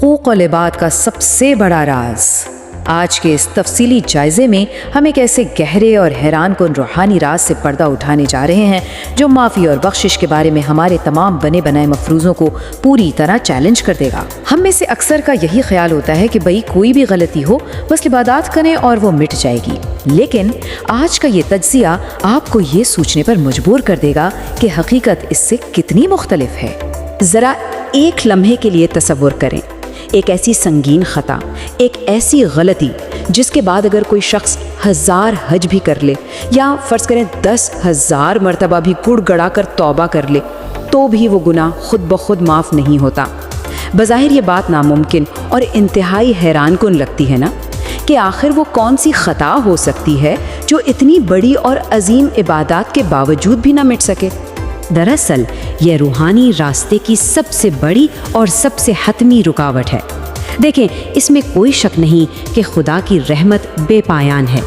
حقوق العباد کا سب سے بڑا راز۔ آج کے اس تفصیلی جائزے میں ہم ایک ایسے گہرے اور حیران کن روحانی راز سے پردہ اٹھانے جا رہے ہیں جو معافی اور بخشش کے بارے میں ہمارے تمام بنے بنائے مفروضوں کو پوری طرح چیلنج کر دے گا۔ ہم میں سے اکثر کا یہی خیال ہوتا ہے کہ بھئی کوئی بھی غلطی ہو بس عبادات کریں اور وہ مٹ جائے گی، لیکن آج کا یہ تجزیہ آپ کو یہ سوچنے پر مجبور کر دے گا کہ حقیقت اس سے کتنی مختلف ہے۔ ذرا ایک لمحے کے لیے تصور کریں، ایک ایسی سنگین خطا، ایک ایسی غلطی جس کے بعد اگر کوئی شخص 1000 حج بھی کر لے یا فرض کریں 10,000 مرتبہ بھی گڑ گڑا کر توبہ کر لے تو بھی وہ گناہ خود بخود معاف نہیں ہوتا۔ بظاہر یہ بات ناممکن اور انتہائی حیران کن لگتی ہے نا، کہ آخر وہ کون سی خطا ہو سکتی ہے جو اتنی بڑی اور عظیم عبادات کے باوجود بھی نہ مٹ سکے۔ دراصل یہ روحانی راستے کی سب سے بڑی اور سب سے حتمی رکاوٹ ہے۔ دیکھیں، اس میں کوئی شک نہیں کہ خدا کی رحمت بے پایان ہے،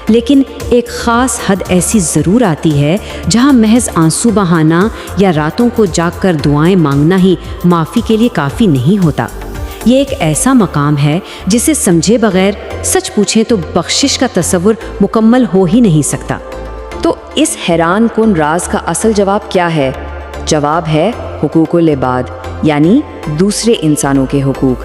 لیکن ایک خاص حد ایسی ضرور آتی ہے جہاں محض آنسو بہانا یا راتوں کو جاگ کر دعائیں مانگنا ہی معافی کے لیے کافی نہیں ہوتا۔ یہ ایک ایسا مقام ہے جسے سمجھے بغیر سچ پوچھیں تو بخشش کا تصور مکمل ہو ہی نہیں سکتا۔ تو اس حیران کن راز کا اصل جواب کیا ہے؟ جواب ہے حقوق العباد، یعنی دوسرے انسانوں کے حقوق۔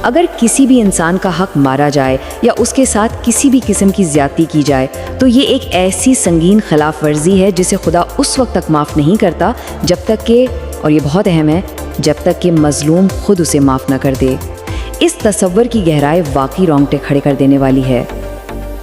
اگر کسی بھی انسان کا حق مارا جائے یا اس کے ساتھ کسی بھی قسم کی زیادتی کی جائے تو یہ ایک ایسی سنگین خلاف ورزی ہے جسے خدا اس وقت تک معاف نہیں کرتا جب تک کہ، اور یہ بہت اہم ہے، جب تک کہ مظلوم خود اسے معاف نہ کر دے۔ اس تصور کی گہرائی واقعی رونگٹے کھڑے کر دینے والی ہے۔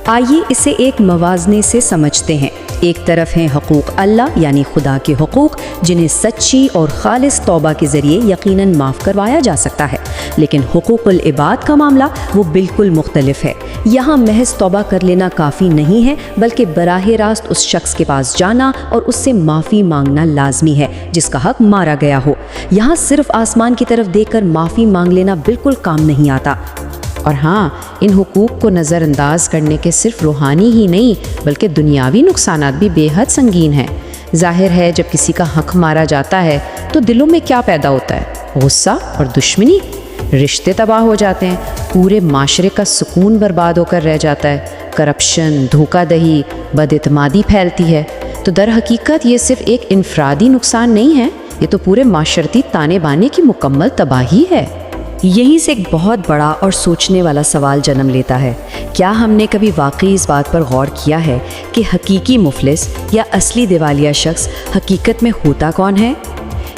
آئیے اسے ایک موازنے سے سمجھتے ہیں۔ ایک طرف ہیں حقوق اللہ یعنی خدا کے حقوق جنہیں سچی اور خالص توبہ کے ذریعے یقیناً معاف کروایا جا سکتا ہے، لیکن حقوق العباد کا معاملہ وہ بالکل مختلف ہے۔ یہاں محض توبہ کر لینا کافی نہیں ہے، بلکہ براہ راست اس شخص کے پاس جانا اور اس سے معافی مانگنا لازمی ہے جس کا حق مارا گیا ہو۔ یہاں صرف آسمان کی طرف دیکھ کر معافی مانگ لینا بالکل کام نہیں آتا۔ اور ہاں، ان حقوق کو نظر انداز کرنے کے صرف روحانی ہی نہیں بلکہ دنیاوی نقصانات بھی بے حد سنگین ہیں۔ ظاہر ہے جب کسی کا حق مارا جاتا ہے تو دلوں میں کیا پیدا ہوتا ہے؟ غصہ اور دشمنی، رشتے تباہ ہو جاتے ہیں، پورے معاشرے کا سکون برباد ہو کر رہ جاتا ہے، کرپشن، دھوکہ دہی، بد اعتمادی پھیلتی ہے۔ تو در حقیقت یہ صرف ایک انفرادی نقصان نہیں ہے، یہ تو پورے معاشرتی تانے بانے کی مکمل تباہی ہے۔ یہیں سے ایک بہت بڑا اور سوچنے والا سوال جنم لیتا ہے، کیا ہم نے کبھی واقعی اس بات پر غور کیا ہے کہ حقیقی مفلس یا اصلی دیوالیہ شخص حقیقت میں ہوتا کون ہے؟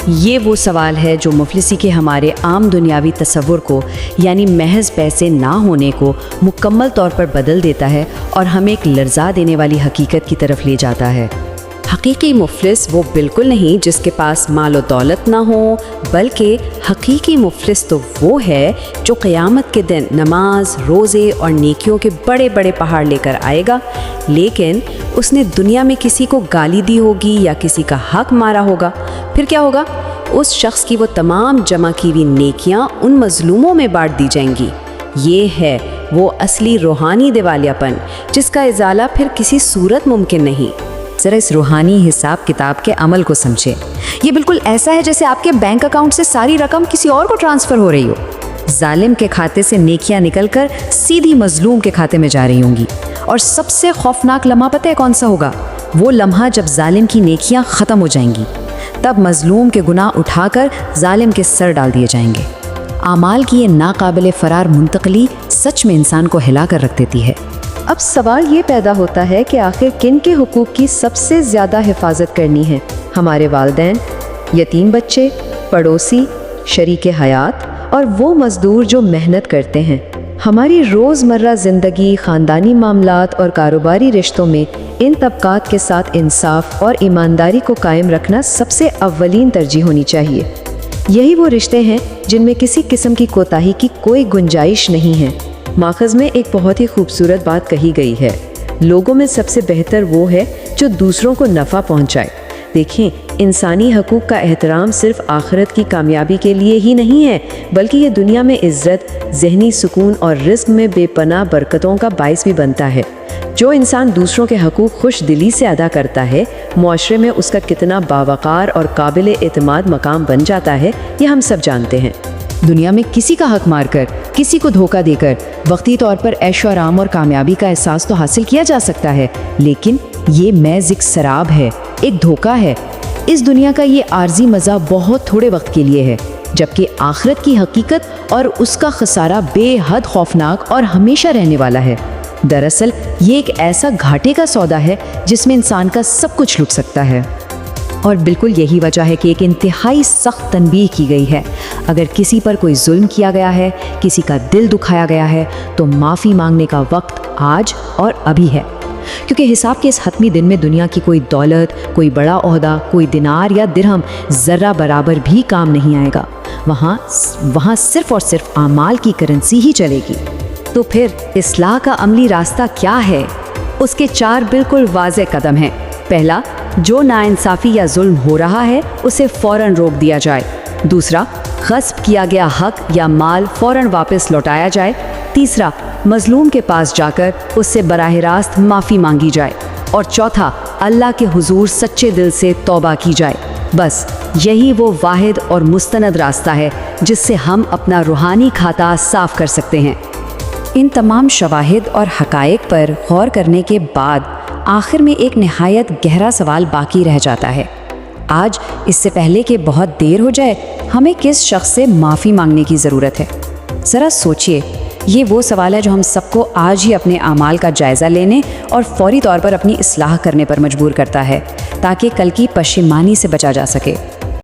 یہ وہ سوال ہے جو مفلسی کے ہمارے عام دنیاوی تصور کو، یعنی محض پیسے نہ ہونے کو مکمل طور پر بدل دیتا ہے اور ہمیں ایک لرزا دینے والی حقیقت کی طرف لے جاتا ہے۔ حقیقی مفلس وہ بالکل نہیں جس کے پاس مال و دولت نہ ہو، بلکہ حقیقی مفلس تو وہ ہے جو قیامت کے دن نماز، روزے اور نیکیوں کے بڑے بڑے پہاڑ لے کر آئے گا، لیکن اس نے دنیا میں کسی کو گالی دی ہوگی یا کسی کا حق مارا ہوگا۔ پھر کیا ہوگا؟ اس شخص کی وہ تمام جمع کی ہوئی نیکیاں ان مظلوموں میں بانٹ دی جائیں گی۔ یہ ہے وہ اصلی روحانی دیوالیہ پن جس کا ازالہ پھر کسی صورت ممکن نہیں۔ ذرا اس روحانی حساب کتاب کے عمل کو سمجھے۔ یہ بالکل ایسا ہے جیسے آپ کے بینک اکاؤنٹ سے ساری رقم کسی اور کو ٹرانسفر ہو رہی ہو۔ ظالم کے کھاتے سے نیکیاں نکل کر سیدھی مظلوم کے کھاتے میں جا رہی ہوں گی۔ اور سب سے خوفناک لمحہ پتہ ہے کون سا ہوگا؟ وہ لمحہ جب ظالم کی نیکیاں ختم ہو جائیں گی، تب مظلوم کے گناہ اٹھا کر ظالم کے سر ڈال دیے جائیں گے۔ اعمال کی یہ ناقابل فرار منتقلی سچ میں انسان کو ہلا کر رکھ دیتی ہے۔ اب سوال یہ پیدا ہوتا ہے کہ آخر کن کے حقوق کی سب سے زیادہ حفاظت کرنی ہے؟ ہمارے والدین، یتیم بچے، پڑوسی، شریک حیات اور وہ مزدور جو محنت کرتے ہیں۔ ہماری روزمرہ زندگی، خاندانی معاملات اور کاروباری رشتوں میں ان طبقات کے ساتھ انصاف اور ایمانداری کو قائم رکھنا سب سے اولین ترجیح ہونی چاہیے۔ یہی وہ رشتے ہیں جن میں کسی قسم کی کوتاہی کی کوئی گنجائش نہیں ہے۔ ماخذ میں ایک بہت ہی خوبصورت بات کہی گئی ہے، لوگوں میں سب سے بہتر وہ ہے جو دوسروں کو نفع پہنچائے۔ دیکھیں، انسانی حقوق کا احترام صرف آخرت کی کامیابی کے لیے ہی نہیں ہے، بلکہ یہ دنیا میں عزت، ذہنی سکون اور رزق میں بے پناہ برکتوں کا باعث بھی بنتا ہے۔ جو انسان دوسروں کے حقوق خوش دلی سے ادا کرتا ہے، معاشرے میں اس کا کتنا باوقار اور قابل اعتماد مقام بن جاتا ہے، یہ ہم سب جانتے ہیں۔ دنیا میں کسی کا حق مار کر، کسی کو دھوکہ دے کر وقتی طور پر عیش و آرام اور کامیابی کا احساس تو حاصل کیا جا سکتا ہے، لیکن یہ محض ایک سراب ہے، ایک دھوکہ ہے۔ اس دنیا کا یہ عارضی مزہ بہت تھوڑے وقت کے لیے ہے، جبکہ آخرت کی حقیقت اور اس کا خسارہ بے حد خوفناک اور ہمیشہ رہنے والا ہے۔ دراصل یہ ایک ایسا گھاٹے کا سودا ہے جس میں انسان کا سب کچھ لک سکتا ہے۔ اور بالکل یہی وجہ ہے کہ ایک انتہائی سخت تنبیہ کی گئی ہے۔ اگر کسی پر کوئی ظلم کیا گیا ہے، کسی کا دل دکھایا گیا ہے، تو معافی مانگنے کا وقت آج اور ابھی ہے، کیونکہ حساب کے اس حتمی دن میں دنیا کی کوئی دولت، کوئی بڑا عہدہ، کوئی دینار یا درہم ذرہ برابر بھی کام نہیں آئے گا۔ وہاں صرف اور صرف اعمال کی کرنسی ہی چلے گی۔ تو پھر اصلاح کا عملی راستہ کیا ہے؟ اس کے 4 بالکل واضح قدم ہیں۔ پہلا، جو ناانصافی یا ظلم ہو رہا ہے اسے فوراً روک دیا جائے۔ دوسرا، غصب کیا گیا حق یا مال فوراً واپس لوٹایا جائے۔ تیسرا، مظلوم کے پاس جا کر اس سے براہ راست معافی مانگی جائے۔ اور چوتھا، اللہ کے حضور سچے دل سے توبہ کی جائے۔ بس یہی وہ واحد اور مستند راستہ ہے جس سے ہم اپنا روحانی کھاتا صاف کر سکتے ہیں۔ ان تمام شواہد اور حقائق پر غور کرنے کے بعد آخر میں ایک نہایت گہرا سوال باقی رہ جاتا ہے۔ آج اس سے پہلے کہ بہت دیر ہو جائے، ہمیں کس شخص سے معافی مانگنے کی ضرورت ہے؟ ذرا سوچئے، یہ وہ سوال ہے جو ہم سب کو آج ہی اپنے اعمال کا جائزہ لینے اور فوری طور پر اپنی اصلاح کرنے پر مجبور کرتا ہے، تاکہ کل کی پشیمانی سے بچا جا سکے۔